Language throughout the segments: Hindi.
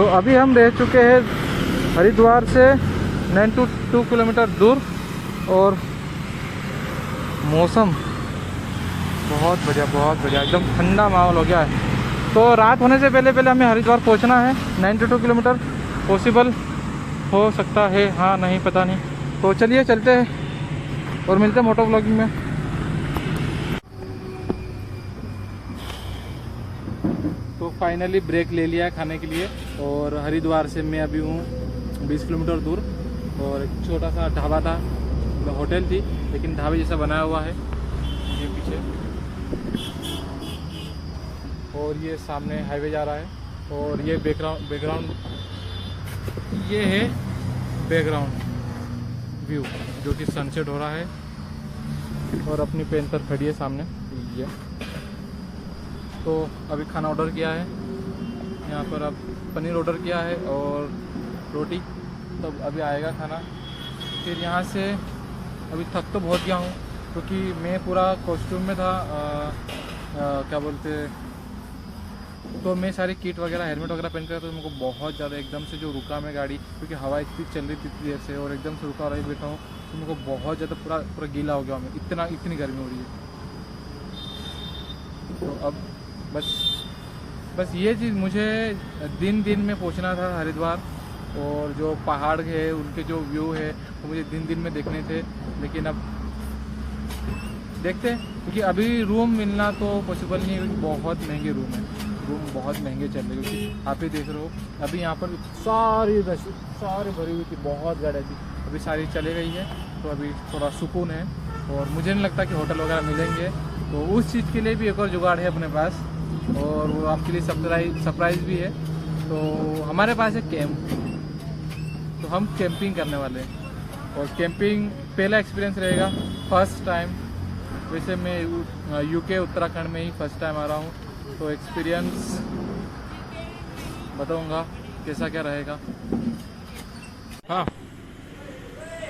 तो अभी हम रह चुके हैं हरिद्वार से 92 किलोमीटर दूर और मौसम बहुत बढ़िया एकदम ठंडा माहौल हो गया है। तो रात होने से पहले हमें हरिद्वार पहुंचना है। 92 किलोमीटर पॉसिबल हो सकता है, हाँ नहीं पता नहीं। तो चलिए चलते हैं और मिलते हैं मोटो व्लॉगिंग में। तो फाइनली ब्रेक ले लिया है खाने के लिए और हरिद्वार से मैं अभी हूँ 20 किलोमीटर दूर और एक छोटा सा ढाबा था, मतलब होटल थी लेकिन ढाबे जैसा बनाया हुआ है ये पीछे, और ये सामने हाईवे जा रहा है और ये बैकग्राउंड ये है बैकग्राउंड व्यू जो कि सनसेट हो रहा है और अपनी पेंथर खड़ी है सामने ये। तो अभी खाना ऑर्डर किया है यहाँ पर, अब पनीर ऑर्डर किया है और रोटी, तब अभी आएगा खाना। फिर यहाँ से अभी थक तो बहुत गया हूँ क्योंकि मैं पूरा कॉस्ट्यूम में था, क्या बोलते, तो मैं सारी किट वगैरह हेलमेट वगैरह पहन कर, तो मेरे को बहुत ज़्यादा एकदम से जो रुका मैं गाड़ी, क्योंकि हवा इतनी चल रही थी इतनी देर से और एकदम से रुका रही बैठा हूँ, तो मेरे को बहुत ज़्यादा पूरा गीला हो गया मैं, इतनी गर्मी हो रही है। तो अब बस ये चीज़ मुझे दिन में पहुंचना था हरिद्वार, और जो पहाड़ है उनके जो व्यू है वो मुझे दिन में देखने थे, लेकिन अब देखते हैं क्योंकि अभी रूम मिलना तो पॉसिबल नहीं है क्योंकि बहुत महंगे रूम बहुत महंगे चल रहे, क्योंकि आप ही देख रहे हो अभी यहाँ पर सारी भरी हुई थी, बहुत गाड़ी थी, अभी सारी चले गई है। तो अभी थोड़ा सुकून है और मुझे नहीं लगता कि होटल वगैरह मिलेंगे, तो उस चीज़ के लिए भी एक और जुगाड़ है अपने पास और वो आपके लिए सरप्राइज़ भी है। तो हमारे पास है कैंप, तो हम कैंपिंग करने वाले हैं और कैंपिंग पहला एक्सपीरियंस रहेगा, फर्स्ट टाइम। वैसे मैं यूके उत्तराखंड में ही फर्स्ट टाइम आ रहा हूँ, तो एक्सपीरियंस बताऊँगा कैसा क्या रहेगा। हाँ,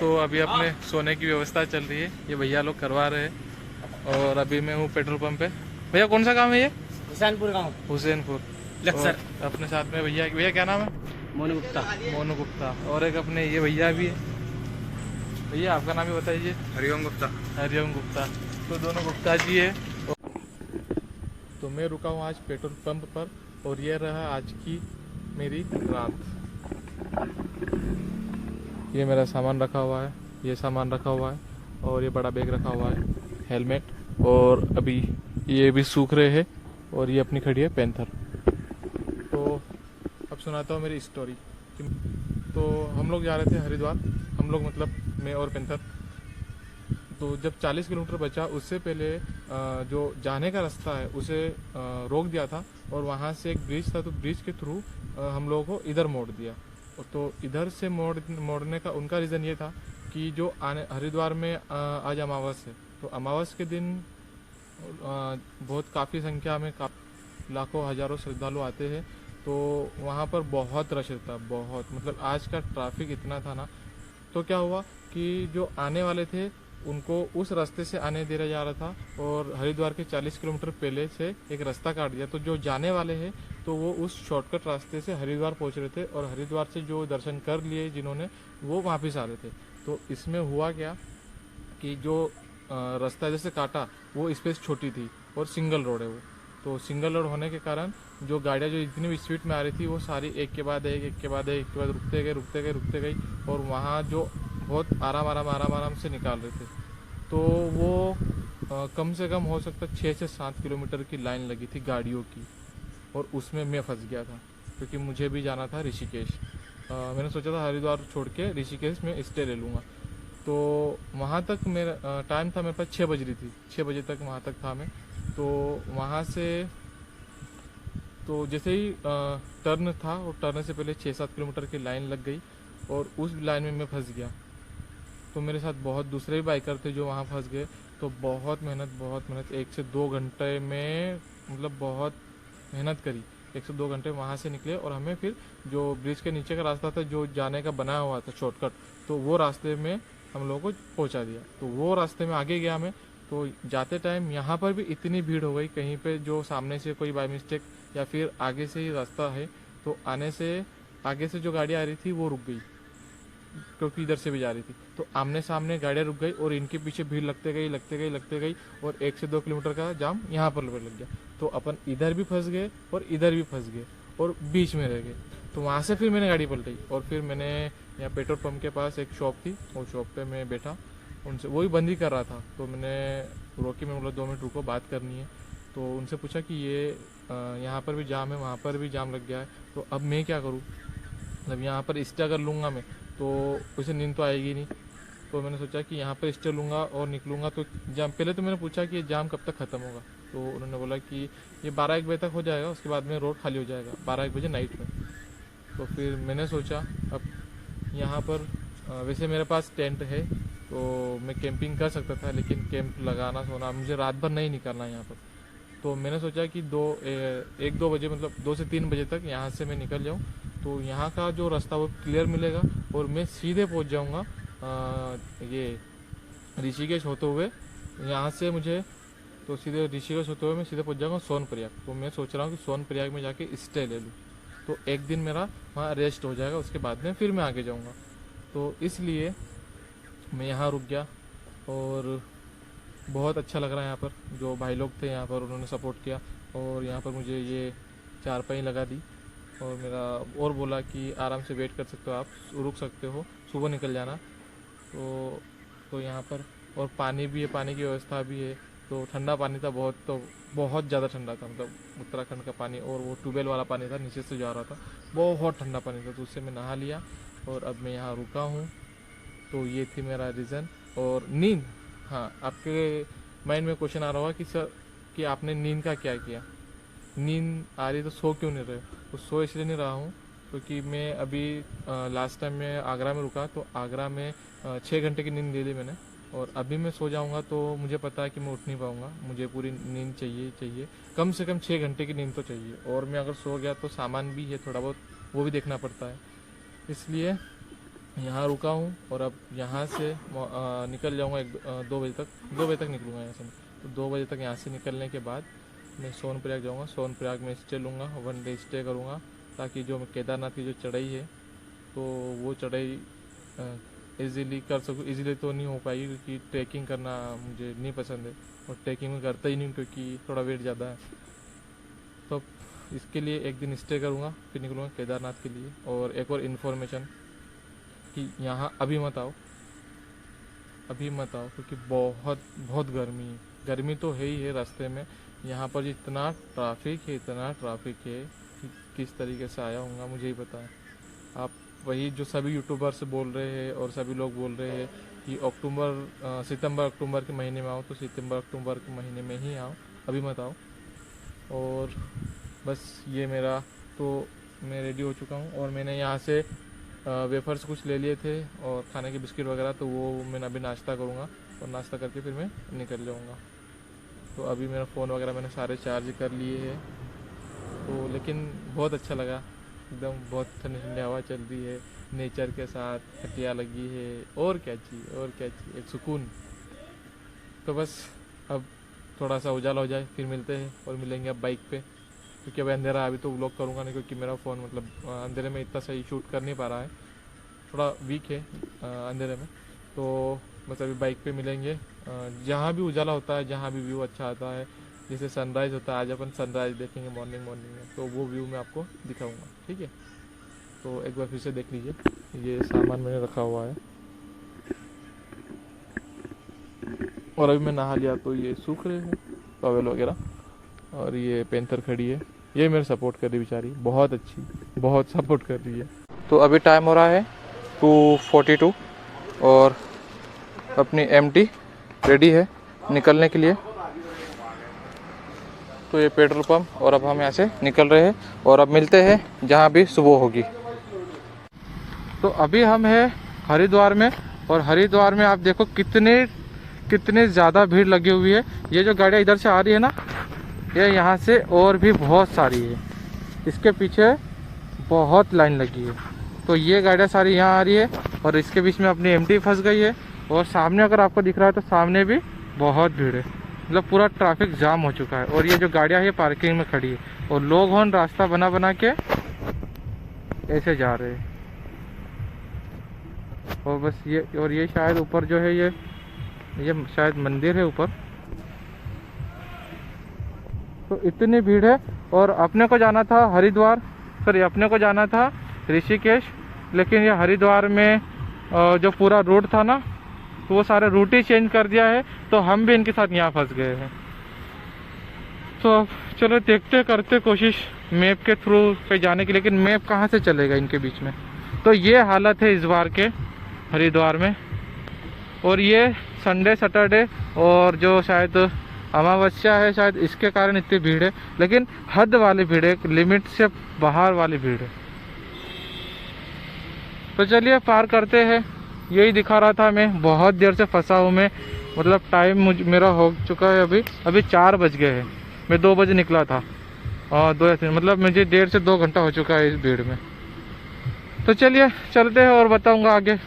तो अभी अपने सोने की व्यवस्था चल रही है, ये भैया लोग करवा रहे हैं और अभी मैं हूँ पेट्रोल पंप पे। भैया कौन सा काम है ये? हुसैनपुर गाँव, हुसैनपुर। अपने साथ में भैया क्या नाम है? मोनू गुप्ता। और एक अपने ये भैया भी है। भैया आपका नाम भी बताइए। हरिओम गुप्ता। तो दोनों गुप्ता जी है। तो मैं रुका हूँ आज पेट्रोल पंप पर और ये रहा आज की मेरी रात। ये मेरा सामान रखा हुआ है, ये सामान रखा हुआ है और ये बड़ा बैग रखा हुआ है, हेलमेट, और अभी ये भी सूख रहे हैं और ये अपनी खड़ी है पेंथर। तो अब सुनाता हूँ मेरी स्टोरी। तो हम लोग जा रहे थे हरिद्वार, हम लोग मतलब मैं और पेंथर। तो जब 40 किलोमीटर बचा उससे पहले जो जाने का रास्ता है उसे रोक दिया था और वहाँ से एक ब्रिज था, तो ब्रिज के थ्रू हम लोगों को इधर मोड़ दिया। तो इधर से मोड़ने का उनका रीज़न ये था कि जो हरिद्वार में आज अमावस है, तो अमावस के दिन बहुत काफ़ी संख्या में लाखों हज़ारों श्रद्धालु आते हैं, तो वहाँ पर बहुत रश रहता, बहुत मतलब आज का ट्रैफिक इतना था ना। तो क्या हुआ कि जो आने वाले थे उनको उस रास्ते से आने दिया जा रहा था और हरिद्वार के 40 किलोमीटर पहले से एक रास्ता काट दिया, तो जो जाने वाले हैं तो वो उस शॉर्टकट रास्ते से हरिद्वार पहुंच रहे थे और हरिद्वार से जो दर्शन कर लिए जिन्होंने वो वापस आ रहे थे। तो इसमें हुआ क्या कि जो रास्ता जैसे काटा वो स्पेस छोटी थी और सिंगल रोड है वो, तो सिंगल रोड होने के कारण जो गाड़ियाँ जो इतनी भी स्पीड में आ रही थी वो सारी एक के बाद एक रुकते गई और वहाँ जो बहुत आराम से निकाल रहे थे। तो वो कम से कम हो सकता 6 से 7 किलोमीटर की लाइन लगी थी गाड़ियों की और उसमें मैं फंस गया था क्योंकि मुझे भी जाना था ऋषिकेश। मैंने सोचा था हरिद्वार छोड़ के ऋषिकेश में स्टे ले लूँगा। तो वहाँ तक मेरा टाइम था, मेरे पास 6 बज रही थी, 6 बजे तक वहाँ तक था मैं। तो वहाँ से तो जैसे ही टर्न था और टर्न से पहले 6-7 किलोमीटर की लाइन लग गई और उस लाइन में मैं फंस गया। तो मेरे साथ बहुत दूसरे भी बाइकर थे जो वहाँ फंस गए। तो बहुत मेहनत 1 से 2 घंटे में मतलब बहुत मेहनत करी, 1 से 2 घंटे वहाँ से निकले और हमें फिर जो ब्रिज के नीचे का रास्ता था जो जाने का बनाया हुआ था शॉर्टकट, तो वो रास्ते में हम लोगों को पहुँचा दिया। तो वो रास्ते में आगे गया मैं, तो जाते टाइम यहाँ पर भी इतनी भीड़ हो गई, कहीं पे जो सामने से कोई बाय मिस्टेक या फिर आगे से ही रास्ता है तो आने से आगे से जो गाड़ी आ रही थी वो रुक गई, क्योंकि इधर से भी जा रही थी। तो आमने सामने गाड़ियाँ रुक गई और इनके पीछे भीड़ लगते गई और 1 से 2 किलोमीटर का जाम यहाँ पर लग गया। तो अपन इधर भी फंस गए और इधर भी फंस गए और बीच में रह गए। तो वहाँ से फिर मैंने गाड़ी पलटाई और फिर मैंने यहाँ पेट्रोल पंप के पास एक शॉप थी, वो शॉप पे मैं बैठा, उनसे वही बंद ही कर रहा था। तो मैंने रोकी, मैं बोला 2 मिनट रुको, बात करनी है। तो उनसे पूछा कि ये यहाँ पर भी जाम है, वहाँ पर भी जाम लग गया है, तो अब मैं क्या करूँ, मतलब यहाँ पर स्टे अगर लूँगा मैं तो उसे नींद तो आएगी नहीं। तो मैंने सोचा कि यहाँ पर स्टे लूँगा और निकलूँगा तो जाम, पहले तो मैंने पूछा कि ये जाम कब तक ख़त्म होगा। तो उन्होंने बोला कि ये 12-1 बजे तक हो जाएगा, उसके बाद में रोड खाली हो जाएगा 12-1 बजे नाइट में। तो फिर मैंने सोचा अब यहाँ पर वैसे मेरे पास टेंट है तो मैं कैंपिंग कर सकता था, लेकिन कैंप लगाना सोना मुझे रात भर नहीं निकलना यहाँ पर। तो मैंने सोचा कि 1-2 बजे, मतलब 2 से 3 बजे तक यहाँ से मैं निकल जाऊँ, तो यहाँ का जो रास्ता वो क्लियर मिलेगा और मैं सीधे पहुँच जाऊँगा ये ऋषिकेश होते हुए। यहाँ से मुझे तो सीधे ऋषिकेश होते हुए मैं सीधे पहुँच जाऊँगा सोनप्रयाग। तो मैं सोच रहा हूँ कि सोनप्रयाग में जाके स्टे ले लूँ, तो एक दिन मेरा वहाँ रेस्ट हो जाएगा, उसके बाद में फिर मैं आगे जाऊँगा। तो इसलिए मैं यहाँ रुक गया और बहुत अच्छा लग रहा है यहाँ पर। जो भाई लोग थे यहाँ पर उन्होंने सपोर्ट किया और यहाँ पर मुझे ये चारपाई लगा दी और मेरा और बोला कि आराम से वेट कर सकते हो, आप रुक सकते हो, सुबह निकल जाना। तो यहाँ पर और पानी भी है, पानी की व्यवस्था भी है। तो ठंडा पानी था बहुत, तो बहुत ज़्यादा ठंडा था, मतलब उत्तराखंड का पानी, और वो ट्यूबवेल वाला पानी था, नीचे से जा रहा था, बहुत ठंडा पानी था। तो उससे मैं नहा लिया और अब मैं यहाँ रुका हूँ। तो ये थी मेरा रीज़न। और नींद, हाँ, आपके माइंड में क्वेश्चन आ रहा होगा कि सर कि आपने नींद का क्या किया, नींद आ रही तो सो क्यों नहीं रहे हो। तो सो इसलिए नहीं रहा हूँ क्योंकि मैं अभी लास्ट टाइम मैं आगरा में रुका, तो आगरा में 6 घंटे की नींद ले ली मैंने, और अभी मैं सो जाऊंगा तो मुझे पता है कि मैं उठ नहीं पाऊंगा, मुझे पूरी नींद चाहिए, कम से कम 6 घंटे की नींद तो चाहिए। और मैं अगर सो गया तो सामान भी है थोड़ा बहुत, वो भी देखना पड़ता है, इसलिए यहाँ रुका हूँ। और अब यहाँ से निकल जाऊँगा 2 बजे तक निकलूँगा यहाँ से। तो 2 बजे तक यहाँ से निकलने के बाद मैं सोनप्रयाग जाऊँगा, सोनप्रयाग में स्टे लूँगा, 1 डे स्टे करूँगा, ताकि जो केदारनाथ की जो चढ़ाई है तो वो चढ़ाई इजीली कर सकूँ। इजीली तो नहीं हो पाएगी क्योंकि ट्रैकिंग करना मुझे नहीं पसंद है और ट्रैकिंग में करता ही नहीं क्योंकि थोड़ा वेट ज़्यादा है। तो इसके लिए 1 दिन स्टे करूँगा, फिर निकलूँगा केदारनाथ के लिए। और एक और इन्फॉर्मेशन कि यहाँ अभी मत आओ क्योंकि बहुत गर्मी तो है ही है रास्ते में। यहाँ पर इतना ट्रैफिक है कि किस तरीके से आया होगा मुझे ही पता है। आप वही जो सभी यूट्यूबर से बोल रहे हैं और सभी लोग बोल रहे हैं कि सितंबर अक्टूबर के महीने में आओ, तो सितंबर अक्टूबर के महीने में ही आओ, अभी मत आओ। और बस ये मेरा, तो मैं रेडी हो चुका हूँ और मैंने यहाँ से वेफर्स कुछ ले लिए थे और खाने के बिस्किट वगैरह, तो वो मैं अभी नाश्ता करूँगा और नाश्ता करके फिर मैं निकल जाऊँगा। तो अभी मेरा फ़ोन वगैरह मैंने सारे चार्ज कर लिए हैं। तो लेकिन बहुत अच्छा लगा, एकदम बहुत ठंडी हवा चल रही है, नेचर के साथ खटिया लगी है, और क्या चाहिए एक सुकून। तो बस अब थोड़ा सा उजाला हो जाए फिर मिलते हैं, और मिलेंगे अब बाइक पे, क्योंकि अब अंधेरा, अभी तो व्लॉग करूँगा नहीं क्योंकि मेरा फ़ोन मतलब अंधेरे में इतना सही शूट कर नहीं पा रहा है, थोड़ा वीक है अंधेरे में। तो बस अभी बाइक पे मिलेंगे, जहाँ भी उजाला होता है, जहाँ भी व्यू अच्छा आता है, जैसे सनराइज़ होता है, आज अपन सनराइज़ देखेंगे मॉर्निंग में, तो वो व्यू मैं आपको दिखाऊंगा, ठीक है। तो एक बार फिर से देख लीजिए, ये सामान मैंने रखा हुआ है और अभी मैं नहा लिया, तो ये सूख रहे हैं टॉवेल वगैरह। और ये पेंथर खड़ी है, ये मेरे सपोर्ट कर रही बेचारी, बहुत अच्छी, बहुत सपोर्ट कर रही है। तो अभी टाइम हो रहा है 2:42 और अपनी MT रेडी है निकलने के लिए। तो ये पेट्रोल पंप, और अब हम यहाँ से निकल रहे हैं और अब मिलते हैं जहाँ भी सुबह होगी। तो अभी हम हैं हरिद्वार में, और हरिद्वार में आप देखो कितने ज़्यादा भीड़ लगी हुई है। ये जो गाड़ियाँ इधर से आ रही है ना, ये यहाँ से और भी बहुत सारी है, इसके पीछे बहुत लाइन लगी है। तो ये गाड़ियाँ सारी यहाँ आ रही है और इसके बीच में अपनी MT फंस गई है। और सामने अगर आपको दिख रहा है तो सामने भी बहुत भीड़ है, मतलब पूरा ट्रैफिक जाम हो चुका है। और ये जो गाड़ियाँ है पार्किंग में खड़ी है, और लोग हॉर्न रास्ता बना के ऐसे जा रहे हैं। और बस ये शायद ऊपर जो है ये शायद मंदिर है ऊपर। तो इतनी भीड़ है। और अपने को जाना था हरिद्वार, सॉरी अपने को जाना था ऋषिकेश, लेकिन ये हरिद्वार में जो पूरा रूट था ना, तो वो सारे रूट ही चेंज कर दिया है। तो हम भी इनके साथ यहाँ फंस गए हैं। तो अब चलो देखते करते कोशिश मैप के थ्रू पे जाने की, लेकिन मैप कहाँ से चलेगा इनके बीच में। तो ये हालत है इस बार के हरिद्वार में। और ये संडे सैटरडे और जो शायद अमावस्या है, शायद इसके कारण इतनी भीड़ है। लेकिन हद वाली भीड़ है, लिमिट से बाहर वाली भीड़ है। तो चलिए पार करते हैं। यही दिखा रहा था, मैं बहुत देर से फंसा हूँ मैं, मतलब टाइम मेरा हो चुका है अभी 4 बज गए हैं। मैं 2 बजे निकला था और 2 या 3, मतलब मुझे 1.5 से 2 घंटा हो चुका है इस भीड़ में। तो चलिए चलते हैं और बताऊंगा आगे